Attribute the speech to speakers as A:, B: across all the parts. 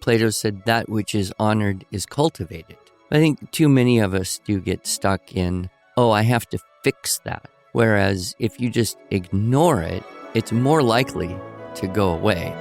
A: Plato said that which is honored is cultivated. I think too many of us do get stuck in, oh, I have to fix that. Whereas if you just ignore it, it's more likely to go away.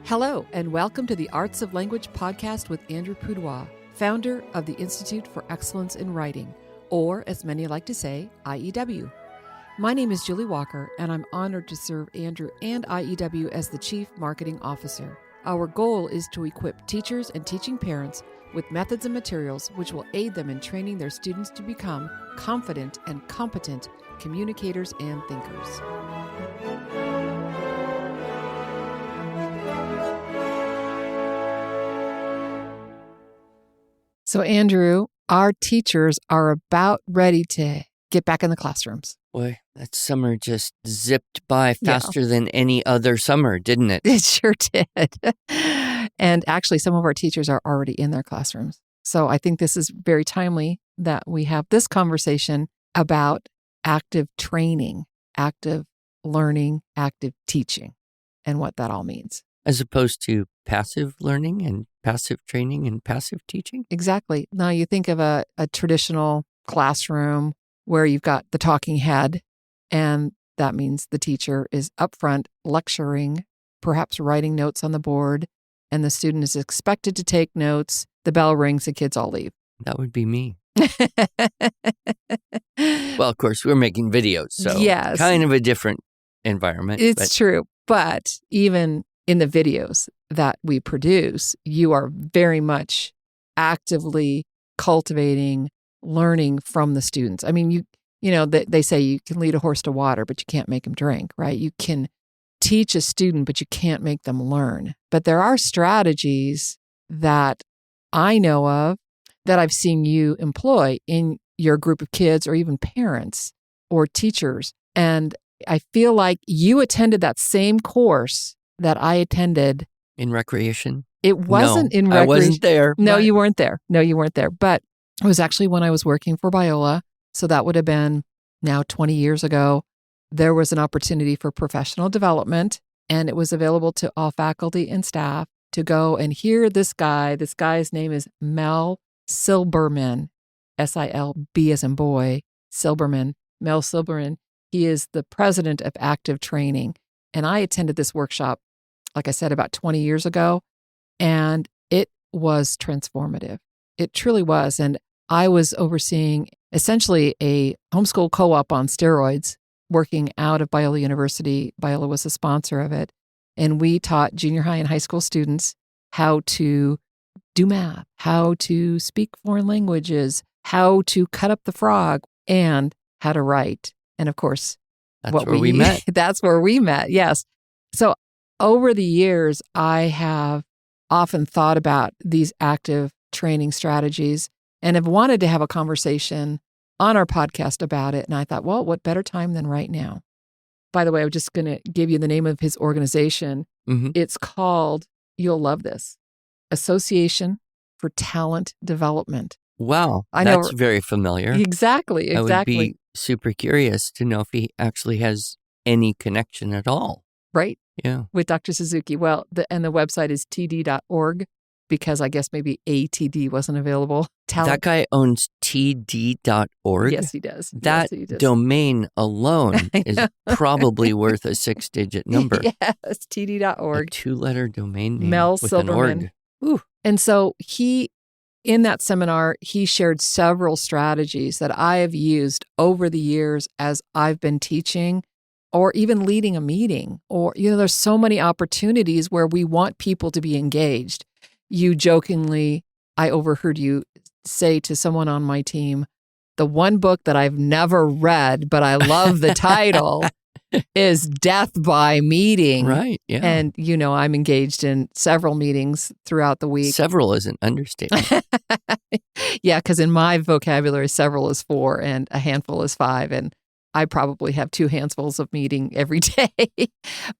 B: Hello, and welcome to the Arts of Language podcast with Andrew Pudewa, founder of the Institute for Excellence in Writing, or as many like to say, IEW. My name is Julie Walker, and I'm honored to serve Andrew and IEW as the Chief Marketing Officer. Our goal is to equip teachers and teaching parents with methods and materials which will aid them in training their students to become confident and competent communicators and thinkers. So, Andrew, our teachers are about ready to get back in the classrooms.
A: Boy, that summer just zipped by faster than any other summer, didn't it?
B: It sure did. And actually, some of our teachers are already in their classrooms. So I think this is very timely that we have this conversation about active training, active learning, active teaching, and what that all means.
A: As opposed to passive learning and passive training and passive teaching?
B: Exactly. Now you think of a traditional classroom where you've got the talking head, and that means the teacher is up front lecturing, perhaps writing notes on the board, and the student is expected to take notes. The bell rings, the kids all leave.
A: That would be me. Well, of course, we're making videos, so
B: yes,
A: kind of a different environment.
B: It's true. But even in the videos that we produce, you are very much actively cultivating learning from the students. I mean, you know, they say you can lead a horse to water, but you can't make him drink, right? You can teach a student, but you can't make them learn. But there are strategies that I know of that I've seen you employ in your group of kids or even parents or teachers. And I feel like you attended that same course that I attended.
A: In recreation?
B: It wasn't in recreation.
A: I wasn't there.
B: No, you weren't there. No, you weren't there. But it was actually when I was working for Biola. So that would have been now 20 years ago. There was an opportunity for professional development, and it was available to all faculty and staff to go and hear this guy. This guy's name is Mel Silberman, S-I-L-B as in boy, Silberman, Mel Silberman. He is the president of active training. And I attended this workshop, like I said, about 20 years ago, and it was transformative. It truly was. And I was overseeing essentially a homeschool co-op on steroids, working out of Biola University. Biola was a sponsor of it. And we taught junior high and high school students how to do math, how to speak foreign languages, how to cut up the frog, and how to write. And of course,
A: that's where we met.
B: That's where we met, yes. So over the years, I have often thought about these active training strategies and have wanted to have a conversation on our podcast about it. And I thought, well, what better time than right now? By the way, I'm just going to give you the name of his organization. Mm-hmm. It's called, you'll love this, Association for Talent Development.
A: Wow, I know, that's very familiar.
B: Exactly.
A: I would be super curious to know if he actually has any connection at all.
B: Right.
A: Yeah.
B: With Dr. Suzuki. Well, the website is td.org because I guess maybe ATD wasn't available.
A: That guy owns td.org?
B: Yes, he does.
A: That domain alone is probably worth a 6-digit number.
B: Yes, td.org.
A: A 2-letter domain name
B: Mel
A: with
B: Silberman.
A: an org. Ooh.
B: And so in that seminar, he shared several strategies that I have used over the years as I've been teaching or even leading a meeting. Or, there's so many opportunities where we want people to be engaged. You jokingly, I overheard you say to someone on my team, the one book that I've never read, but I love the title, is Death by Meeting.
A: Right, yeah.
B: And, I'm engaged in several meetings throughout the week.
A: Several is an understatement.
B: Yeah, because in my vocabulary, several is 4 and a handful is 5. And I probably have 2 handfuls of meeting every day.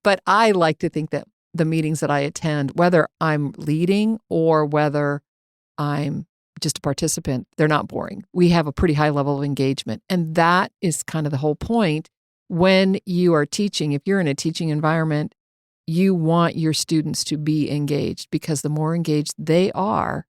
B: But I like to think that the meetings that I attend, whether I'm leading or whether I'm just a participant, they're not boring. We have a pretty high level of engagement. And that is kind of the whole point. When you are teaching, if you're in a teaching environment, you want your students to be engaged, because the more engaged they are,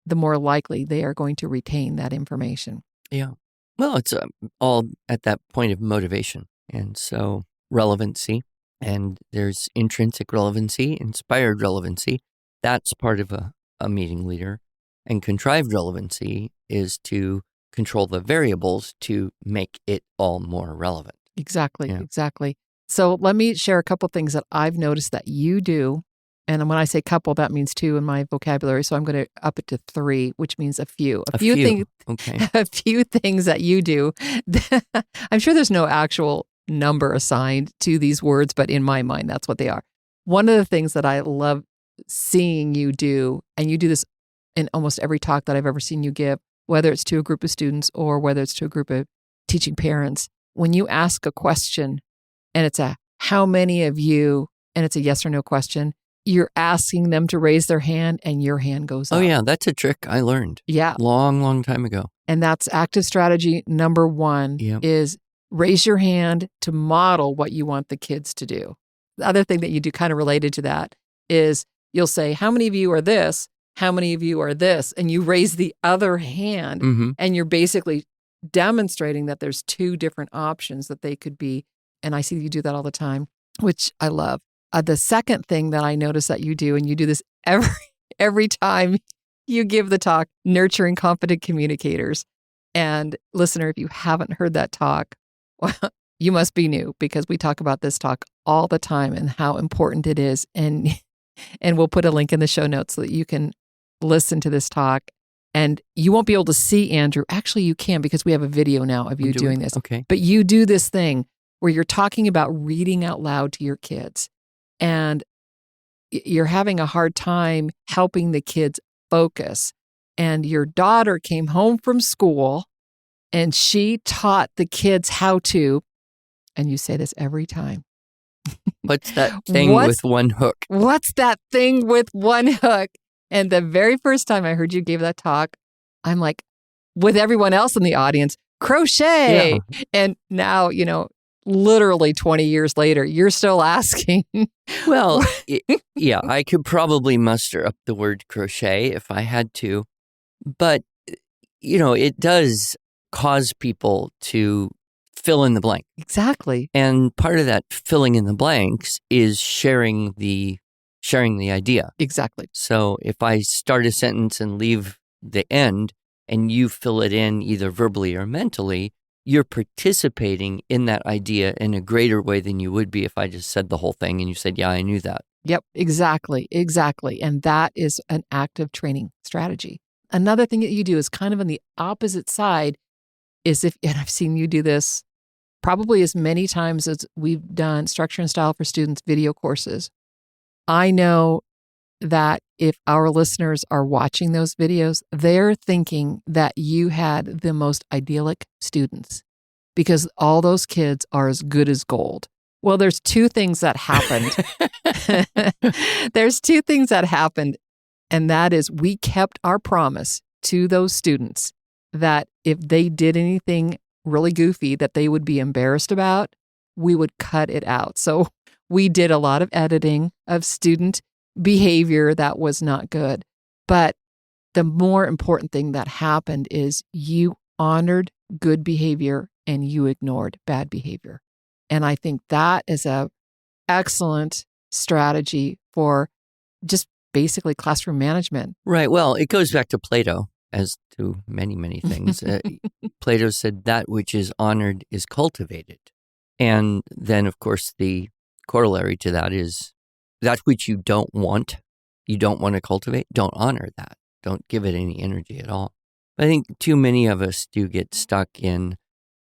B: the more likely they are going to retain that information.
A: Yeah. Well, it's all at that point of motivation. And so relevancy, and there's intrinsic relevancy, inspired relevancy. That's part of a meeting leader. And contrived relevancy is to control the variables to make it all more relevant.
B: Exactly,
A: Yeah.
B: exactly. So let me share a couple things that I've noticed that you do. And when I say couple, that means two in my vocabulary. So I'm going to up it to three, which means a few. A few things.
A: Okay.
B: A few things that you do. I'm sure there's no actual number assigned to these words, but in my mind, that's what they are. One of the things that I love seeing you do, and you do this in almost every talk that I've ever seen you give, whether it's to a group of students or whether it's to a group of teaching parents, when you ask a question and it's a how many of you, and it's a yes or no question, you're asking them to raise their hand and your hand goes up.
A: Oh, yeah. That's a trick I learned.
B: Yeah.
A: Long, long time ago.
B: And that's active strategy number one.
A: Yep.
B: Is raise your hand to model what you want the kids to do. The other thing that you do kind of related to that is you'll say, how many of you are this? How many of you are this? And you raise the other hand, and you're basically demonstrating that there's two different options that they could be. And I see you do that all the time, which I love. The second thing that I notice that you do, and you do this every time you give the talk, nurturing confident communicators. And listener, if you haven't heard that talk, well, you must be new, because we talk about this talk all the time and how important it is. And we'll put a link in the show notes so that you can listen to this talk. And you won't be able to see Andrew. Actually, you can, because we have a video now of you doing this.
A: Okay.
B: But you do this thing where you're talking about reading out loud to your kids. And you're having a hard time helping the kids focus. And your daughter came home from school and she taught the kids how to, and you say this every time.
A: What's that thing with one hook?
B: What's that thing with one hook? And the very first time I heard you give that talk, I'm like, with everyone else in the audience, crochet. Yeah. And now, literally 20 years later, you're still asking.
A: Well, yeah, I could probably muster up the word crochet if I had to. But, it does cause people to fill in the blank.
B: Exactly.
A: And part of that filling in the blanks is sharing the idea.
B: Exactly.
A: So if I start a sentence and leave the end and you fill it in either verbally or mentally, you're participating in that idea in a greater way than you would be if I just said the whole thing and you said, yeah, I knew that.
B: Yep, exactly. And that is an active training strategy. Another thing that you do is kind of on the opposite side is and I've seen you do this probably as many times as we've done Structure and Style for Students video courses. I know that if our listeners are watching those videos, they're thinking that you had the most idyllic students because all those kids are as good as gold. Well, there's two things that happened. There's two things that happened, and that is we kept our promise to those students that if they did anything really goofy that they would be embarrassed about, we would cut it out. So we did a lot of editing of student behavior that was not good. But the more important thing that happened is you honored good behavior and you ignored bad behavior. And I think that is a excellent strategy for just basically classroom management.
A: Right. Well, it goes back to Plato, as to many, many things. Plato said that which is honored is cultivated. And then, of course, the corollary to that is that which you don't want to cultivate, don't honor that. Don't give it any energy at all. I think too many of us do get stuck in,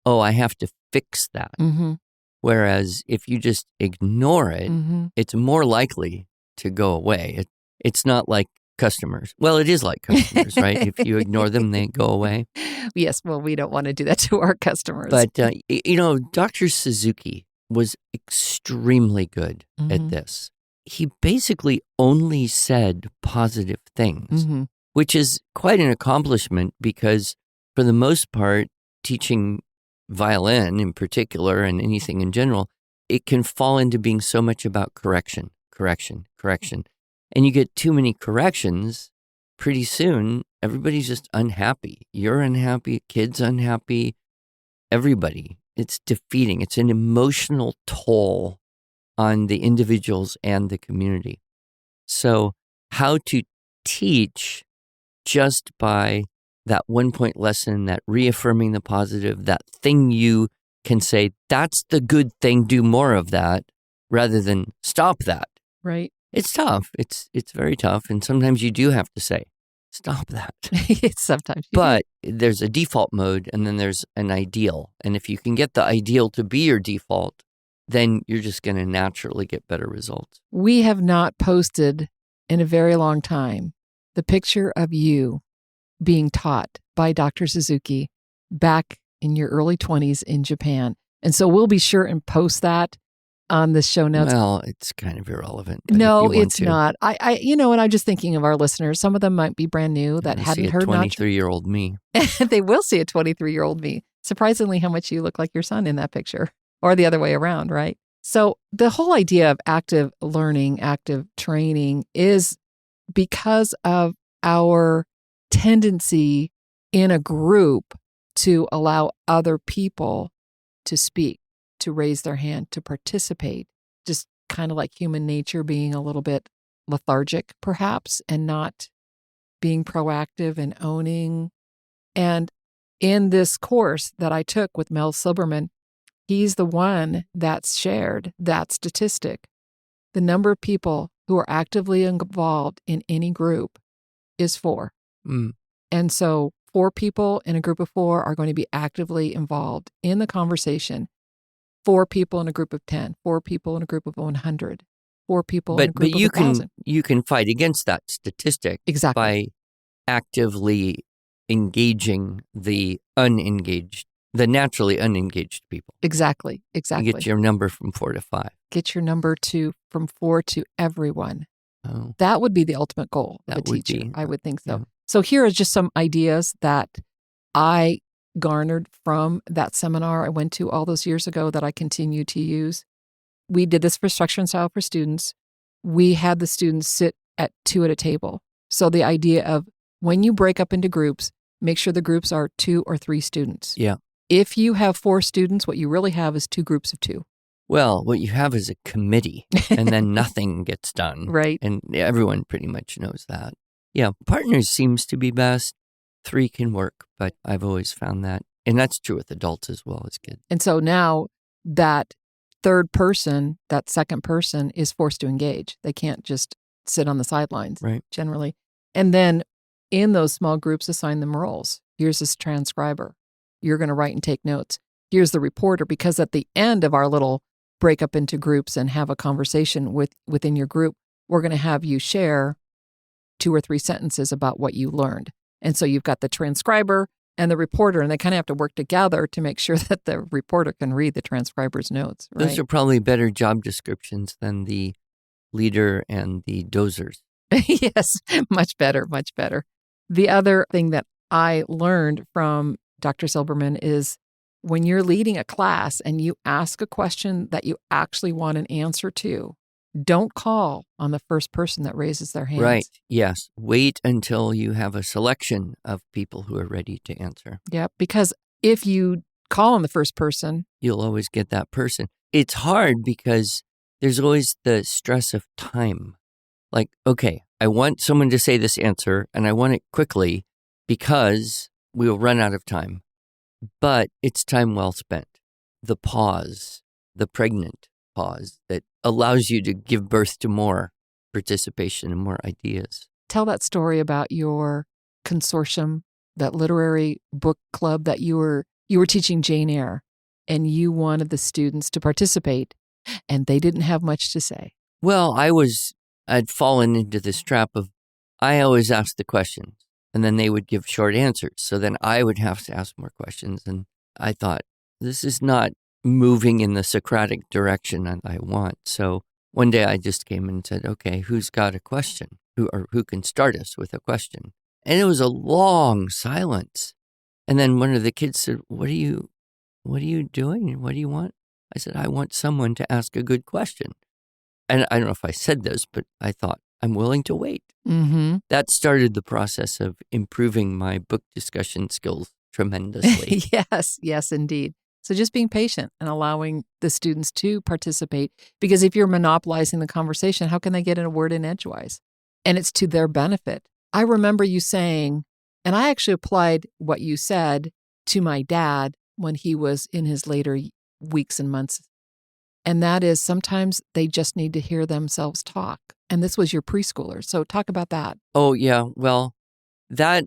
A: I have to fix that.
B: Mm-hmm.
A: Whereas if you just ignore it,
B: mm-hmm.
A: it's more likely to go away. It's not like customers. Well, it is like customers, right? If you ignore them, they go away.
B: Yes, well, we don't want to do that to our customers.
A: But, Dr. Suzuki was extremely good
B: mm-hmm.
A: at this. He basically only said positive things.
B: Mm-hmm.
A: which is quite an accomplishment because for the most part, teaching violin in particular and anything in general, it can fall into being so much about correction. And you get too many corrections, pretty soon, everybody's just unhappy. You're unhappy, kids unhappy, everybody. It's defeating. It's an emotional toll on the individuals and the community. So how to teach just by that 1-point lesson, that reaffirming the positive, that thing you can say, that's the good thing, do more of that, rather than stop that.
B: Right.
A: It's tough. It's very tough. And sometimes you do have to say, stop that.
B: Sometimes.
A: But there's a default mode and then there's an ideal. And if you can get the ideal to be your default, then you're just going to naturally get better results.
B: We have not posted in a very long time the picture of you being taught by Dr. Suzuki back in your early 20s in Japan. And so we'll be sure and post that on the show notes.
A: Well, it's kind of irrelevant.
B: No, it's not. I and I'm just thinking of our listeners. Some of them might be brand new that hadn't heard.
A: 23-year-old me.
B: They will see a 23-year-old me. Surprisingly, how much you look like your son in that picture, or the other way around, right? So the whole idea of active learning, active training is because of our tendency in a group to allow other people to speak, to raise their hand, to participate, just kind of like human nature being a little bit lethargic, perhaps, and not being proactive and owning. And in this course that I took with Mel Silberman, he's the one that's shared that statistic. The number of people who are actively involved in any group is 4. And so 4 people in a group of 4 are going to be actively involved in the conversation. 4 people in a group of 10, 4 people in a group of 100, 4 people in a group of 1,000.
A: But you can fight against that statistic by actively engaging the naturally unengaged people.
B: Exactly.
A: You get your number from 4 to 5.
B: Get your number from 4 to everyone.
A: Oh.
B: That would be the ultimate goal of a teacher. I would think so. Yeah. So here are just some ideas that I garnered from that seminar I went to all those years ago that I continue to use. We did this for Structure and Style for Students. We had the students sit at 2 at a table. So the idea of when you break up into groups, make sure the groups are 2 or 3 students.
A: Yeah.
B: If you have 4 students, what you really have is 2 groups of 2.
A: Well, what you have is a committee, and then nothing gets done.
B: Right.
A: And everyone pretty much knows that. Yeah, partners seems to be best. 3 can work, but I've always found that. And that's true with adults as well as kids.
B: And so now that third person, that second person is forced to engage. They can't just sit on the sidelines,
A: right,
B: generally. And then in those small groups, assign them roles. Here's this transcriber. You're going to write and take notes. Here's the reporter, because at the end of our little break up into groups and have a conversation within your group, we're going to have you share 2 or 3 sentences about what you learned. And so you've got the transcriber and the reporter, and they kind of have to work together to make sure that the reporter can read the transcriber's notes. Right?
A: Those are probably better job descriptions than the leader and the dozers.
B: Yes, much better, much better. The other thing that I learned from Dr. Silberman is when you're leading a class and you ask a question that you actually want an answer to, don't call on the first person that raises their hand.
A: Right. Yes. Wait until you have a selection of people who are ready to answer.
B: Yeah, because if you call on the first person,
A: you'll always get that person. It's hard because there's always the stress of time. Like, okay, I want someone to say this answer and I want it quickly because we will run out of time. But it's time well spent. The pause, the pregnant pause that allows you to give birth to more participation and more ideas.
B: Tell that story about your consortium, that literary book club that you were teaching Jane Eyre, and you wanted the students to participate, and they didn't have much to say.
A: Well, I'd fallen into this trap of I always ask the questions, and then they would give short answers. So then I would have to ask more questions, and I thought, this is not moving in the Socratic direction that I want. So one day I just came and said, okay, who's got a question? Who can start us with a question? And it was a long silence. And then one of the kids said, what are you doing? What do you want? I said, I want someone to ask a good question. And I don't know if I said this, but I thought, I'm willing to wait.
B: Mm-hmm.
A: That started the process of improving my book discussion skills tremendously.
B: Yes, indeed. So just being patient and allowing the students to participate, because if you're monopolizing the conversation, how can they get in a word in edgewise? And it's to their benefit. I remember you saying, and I actually applied what you said to my dad when he was in his later weeks and months. And that is sometimes they just need to hear themselves talk. And this was your preschooler. So talk about that.
A: Oh, yeah. Well, that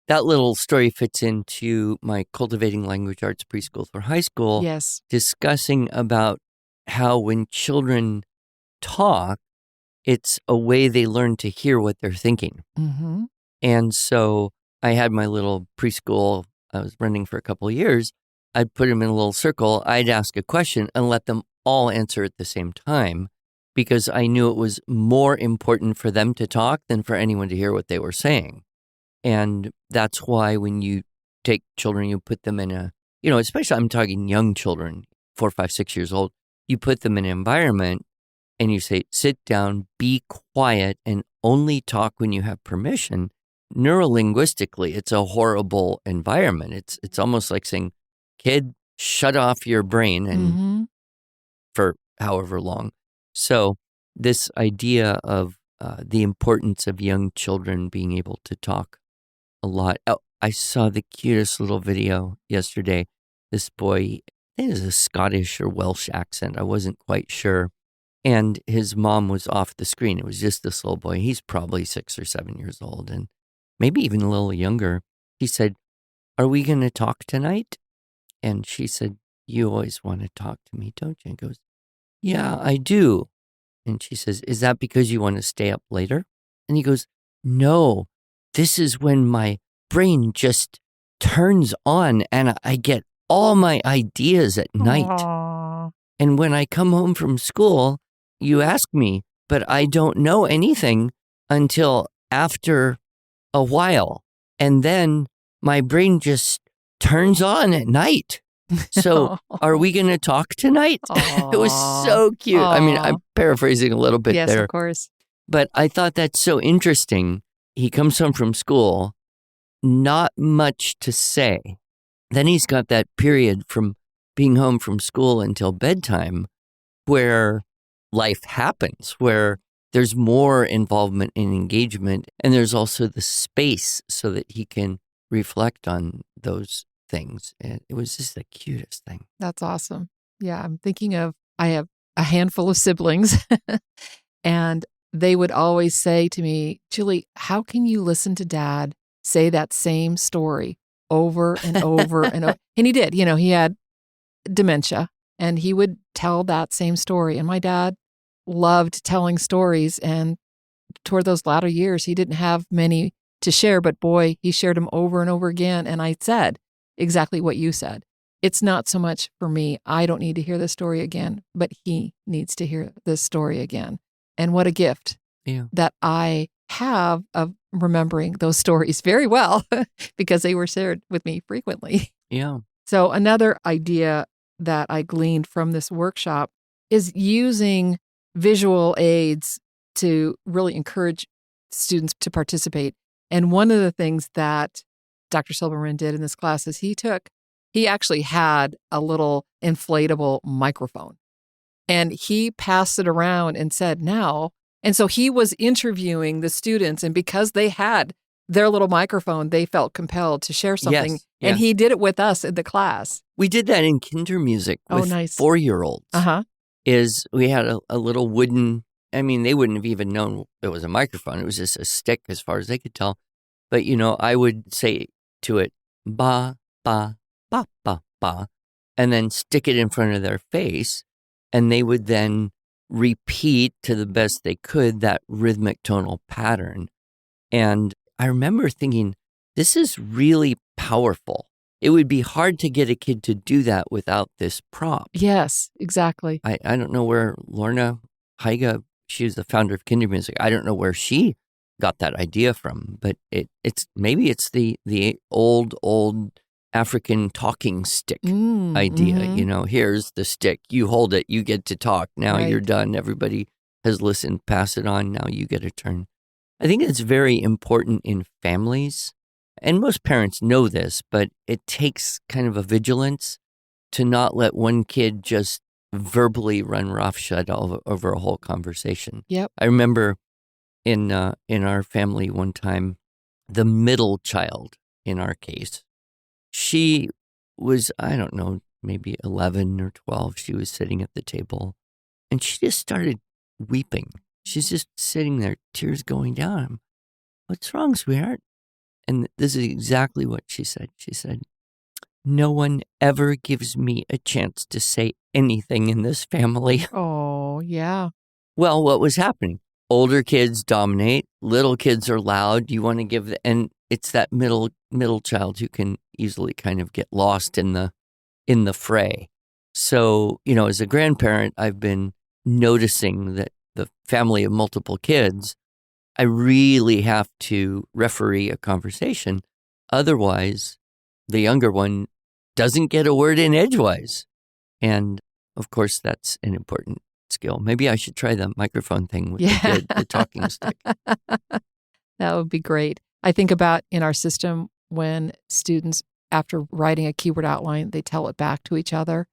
A: little story fits into my Cultivating Language Arts Preschool for High School.
B: Yes.
A: Discussing about how when children talk, it's a way they learn to hear what they're thinking.
B: Mm-hmm.
A: And so I had my little preschool, I was running for a couple of years. I'd put them in a little circle. I'd ask a question and let them all answer at the same time, because I knew it was more important for them to talk than for anyone to hear what they were saying. And that's why when you take children, you put them in especially I'm talking young children, 4, 5, 6 years old, you put them in an environment and you say, sit down, be quiet, and only talk when you have permission. Neurolinguistically, it's a horrible environment. It's almost like saying, kid, shut off your brain and for however long. So this idea of the importance of young children being able to talk a lot. Oh, I saw the cutest little video yesterday. This boy, I think it was a Scottish or Welsh accent. I wasn't quite sure. And his mom was off the screen. It was just this little boy. He's probably 6 or 7 years old and maybe even a little younger. He said, are we going to talk tonight? And she said, you always want to talk to me, don't you? And goes, yeah, I do. And she says, is that because you want to stay up later? And he goes, no, this is when my brain just turns on and I get all my ideas at night.
B: Aww.
A: And when I come home from school, you ask me, but I don't know anything until after a while. And then my brain just turns on at night. So are we going to talk tonight? It was so cute.
B: Aww.
A: I mean, I'm paraphrasing a little bit
B: yes,
A: there.
B: of course.
A: But I thought that's so interesting. He comes home from school, not much to say. Then he's got that period from being home from school until bedtime where life happens, where there's more involvement and engagement. And there's also the space so that he can reflect on those things. And it was just the cutest thing.
B: That's awesome. Yeah, I'm thinking of, I have a handful of siblings and they would always say to me, Julie, how can you listen to Dad say that same story over and over and over? And he did, he had dementia and he would tell that same story. And my dad loved telling stories. And toward those latter years, he didn't have many to share, but boy, he shared them over and over again. And I said exactly what you said. It's not so much for me. I don't need to hear this story again, but he needs to hear this story again. And what a gift that I have of remembering those stories very well because they were shared with me frequently.
A: Yeah.
B: So another idea that I gleaned from this workshop is using visual aids to really encourage students to participate. And one of the things that Dr. Silberman did in this class is he actually had a little inflatable microphone and he passed it around and said, now. And so he was interviewing the students, and because they had their little microphone, they felt compelled to share something.
A: Yes,
B: and he did it with us in the class.
A: We did that in kinder music with
B: nice.
A: 4-year-olds.
B: Uh-huh.
A: We had a little wooden, I mean, they wouldn't have even known it was a microphone. It was just a stick as far as they could tell. But, I would say to it, ba, ba, ba, ba, ba, and then stick it in front of their face. And they would then repeat to the best they could that rhythmic tonal pattern. And I remember thinking, this is really powerful. It would be hard to get a kid to do that without this prop.
B: Yes, exactly.
A: I don't know where Lorna Heiga, she was the founder of Kinder Music. I don't know where she got that idea from, but it's maybe it's the old African talking stick idea.
B: Mm-hmm.
A: Here's the stick. You hold it. You get to talk. Now you're
B: Right.
A: done. Everybody has listened. Pass it on. Now you get a turn. I think it's very important in families, and most parents know this, but it takes kind of a vigilance to not let one kid just verbally run roughshod over a whole conversation.
B: Yep.
A: I remember in our family one time, the middle child in our case, she was, I don't know, maybe 11 or 12. She was sitting at the table and she just started weeping. She's just sitting there, tears going down. What's wrong, sweetheart? And this is exactly what she said. She said, no one ever gives me a chance to say anything in this family.
B: Oh, yeah.
A: Well, what was happening? Older kids dominate. Little kids are loud. You want to give and it's that middle child who can easily kind of get lost in the fray. So, as a grandparent, I've been noticing that the family of multiple kids, I really have to referee a conversation. Otherwise, the younger one doesn't get a word in edgewise. And of course, that's an important skill. Maybe I should try the microphone thing with the talking stick.
B: That would be great. I think about in our system when students, after writing a keyword outline, they tell it back to each other.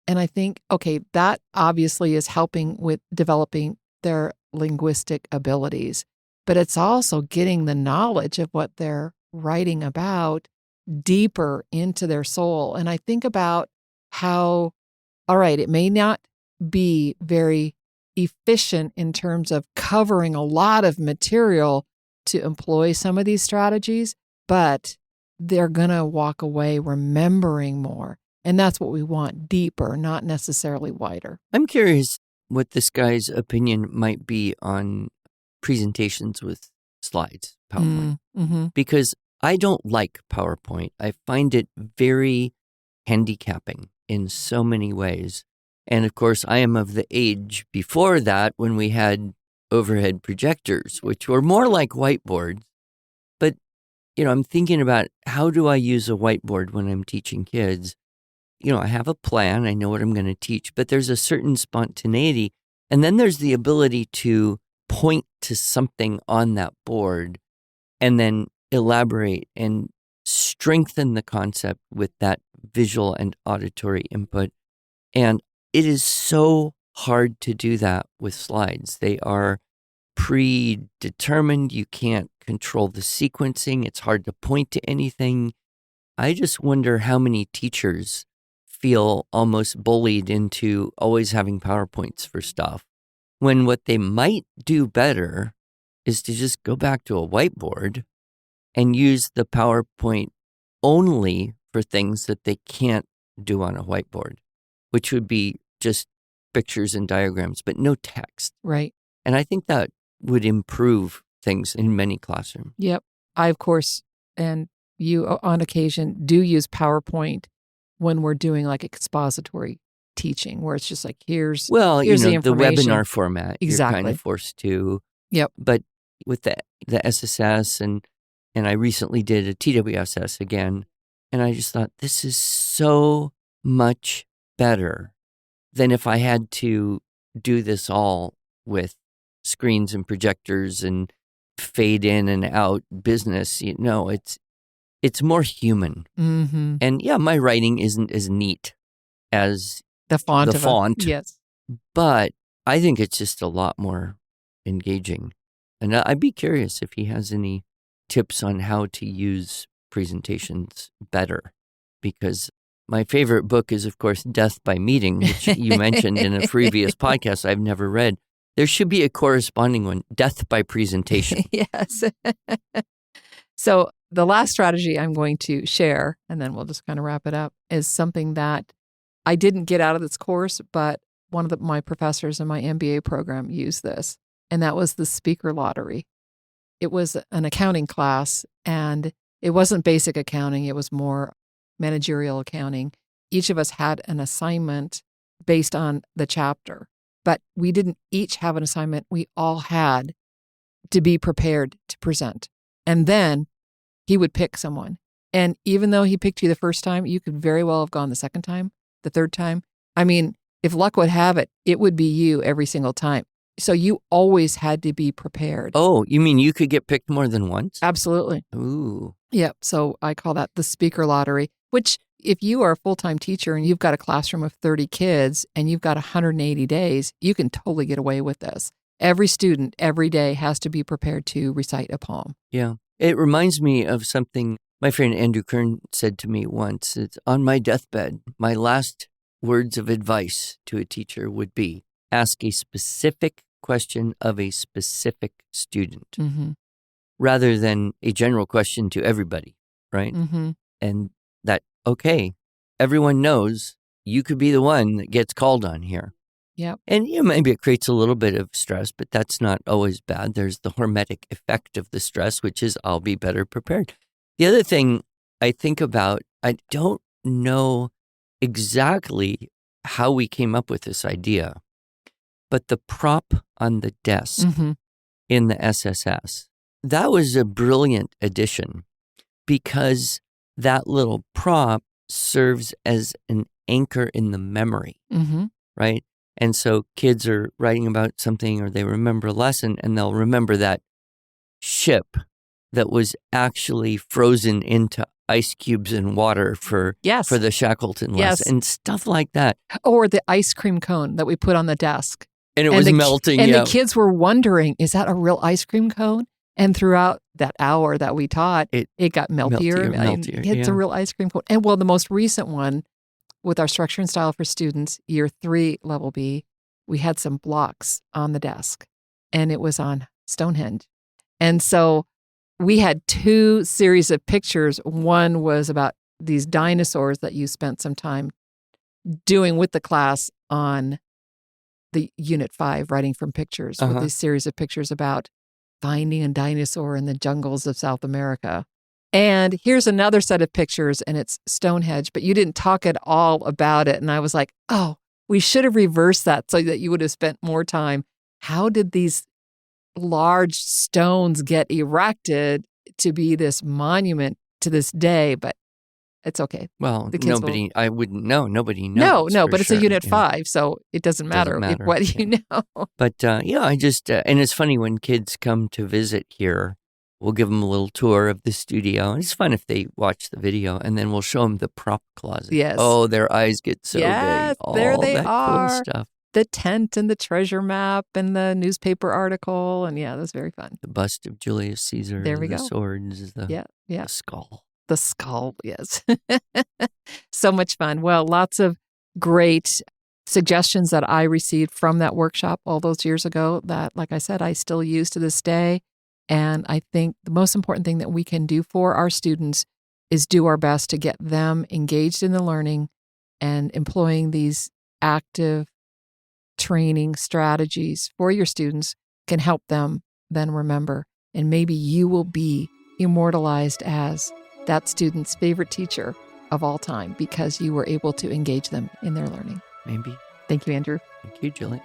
B: And I think, okay, that obviously is helping with developing their linguistic abilities, but it's also getting the knowledge of what they're writing about deeper into their soul. And I think about how, all right, it may not be very efficient in terms of covering a lot of material to employ some of these strategies, but they're going to walk away remembering more. And that's what we want, deeper, not necessarily wider.
A: I'm curious what this guy's opinion might be on presentations with slides, PowerPoint, because I don't like PowerPoint. I find it very handicapping in so many ways. And of course, I am of the age before that when we had overhead projectors, which were more like whiteboards. But, I'm thinking about how do I use a whiteboard when I'm teaching kids? I have a plan. I know what I'm going to teach, but there's a certain spontaneity. And then there's the ability to point to something on that board and then elaborate and strengthen the concept with that visual and auditory input. And it is so hard to do that with slides. They are predetermined. You can't control the sequencing. It's hard to point to anything. I just wonder how many teachers feel almost bullied into always having PowerPoints for stuff, when what they might do better is to just go back to a whiteboard and use the PowerPoint only for things that they can't do on a whiteboard, which would be just pictures and diagrams, but no text.
B: Right.
A: And I think that would improve things in many classrooms.
B: Yep. I, of course, and you on occasion do use PowerPoint when we're doing like expository teaching, where it's just like, here's the information.
A: The webinar format,
B: exactly.
A: You're kind of forced to.
B: Yep.
A: But with the SSS and I recently did a TWSS again, and I just thought this is so much better than if I had to do this all with screens and projectors and fade in and out business. It's more human.
B: Mm-hmm.
A: And yeah, my writing isn't as neat as
B: the font.
A: Yes. But I think it's just a lot more engaging. And I'd be curious if he has any tips on how to use presentations better, because my favorite book is, of course, Death by Meeting, which you mentioned in a previous podcast I've never read. There should be a corresponding one, Death by Presentation.
B: Yes. So the last strategy I'm going to share, and then we'll just kind of wrap it up, is something that I didn't get out of this course, but one of my professors in my MBA program used this, and that was the speaker lottery. It was an accounting class, and it wasn't basic accounting. It was more managerial accounting. Each of us had an assignment based on the chapter, but we didn't each have an assignment. We all had to be prepared to present. And then he would pick someone. And even though he picked you the first time, you could very well have gone the second time, the third time. I mean, if luck would have it, it would be you every single time. So you always had to be prepared.
A: Oh, you mean you could get picked more than once?
B: Absolutely.
A: Ooh.
B: Yep. So I call that the speaker lottery, which if you are a full-time teacher and you've got a classroom of 30 kids and you've got 180 days, you can totally get away with this. Every student every day has to be prepared to recite a poem.
A: Yeah. It reminds me of something my friend Andrew Kern said to me once. It's on my deathbed. My last words of advice to a teacher would be, ask a specific question of a specific student rather than a general question to everybody, right? And that, okay, everyone knows you could be the one that gets called on here.
B: Yep.
A: And maybe it creates a little bit of stress, but that's not always bad. There's the hormetic effect of the stress, which is I'll be better prepared. The other thing I think about, I don't know exactly how we came up with this idea, but the prop on the desk in the SSS, that was a brilliant addition because that little prop serves as an anchor in the memory, right? And so kids are writing about something or they remember a lesson and they'll remember that ship that was actually frozen into ice cubes and water for the Shackleton lesson and stuff like that.
B: Or the ice cream cone that we put on the desk.
A: And it was melting.
B: And the kids were wondering, is that a real ice cream cone? And throughout that hour that we taught, it got meltier. It's a real ice cream cone. And well, the most recent one with our structure and style for students, year 3, level B, we had some blocks on the desk and it was on Stonehenge. And so we had 2 series of pictures. One was about these dinosaurs that you spent some time doing with the class on the Unit 5, writing from pictures, with this series of pictures about finding a dinosaur in the jungles of South America. And here's another set of pictures, and it's Stonehenge, but you didn't talk at all about it. And I was like, oh, we should have reversed that so that you would have spent more time. How did these large stones get erected to be this monument to this day? But it's okay.
A: Well, I wouldn't know. Nobody knows.
B: No, but it's a Unit 5, so it doesn't matter what you know.
A: But I just, and it's funny when kids come to visit here, we'll give them a little tour of the studio. It's fun if they watch the video, and then we'll show them the prop closet.
B: Yes.
A: Oh, their eyes get so big. All
B: there they are.
A: Cool stuff.
B: The tent and the treasure map and the newspaper article. And that was very fun.
A: The bust of Julius Caesar.
B: There we go.
A: The swords. The skull.
B: The skull, yes. So much fun. Well, lots of great suggestions that I received from that workshop all those years ago that, like I said, I still use to this day. And I think the most important thing that we can do for our students is do our best to get them engaged in the learning, and employing these active training strategies for your students can help them then remember. And maybe you will be immortalized as that student's favorite teacher of all time because you were able to engage them in their learning.
A: Maybe.
B: Thank you, Andrew.
A: Thank you, Julie.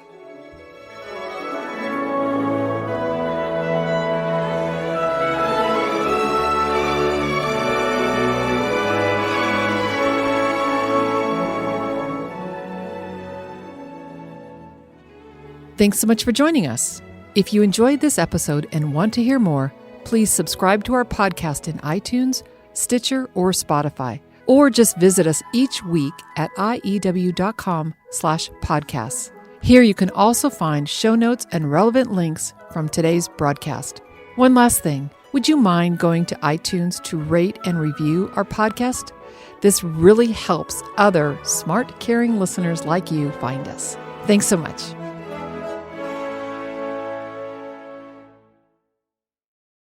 B: Thanks so much for joining us. If you enjoyed this episode and want to hear more, please subscribe to our podcast in iTunes, Stitcher, or Spotify, or just visit us each week at iew.com/podcasts. Here you can also find show notes and relevant links from today's broadcast. One last thing, would you mind going to iTunes to rate and review our podcast? This really helps other smart, caring listeners like you find us. Thanks so much.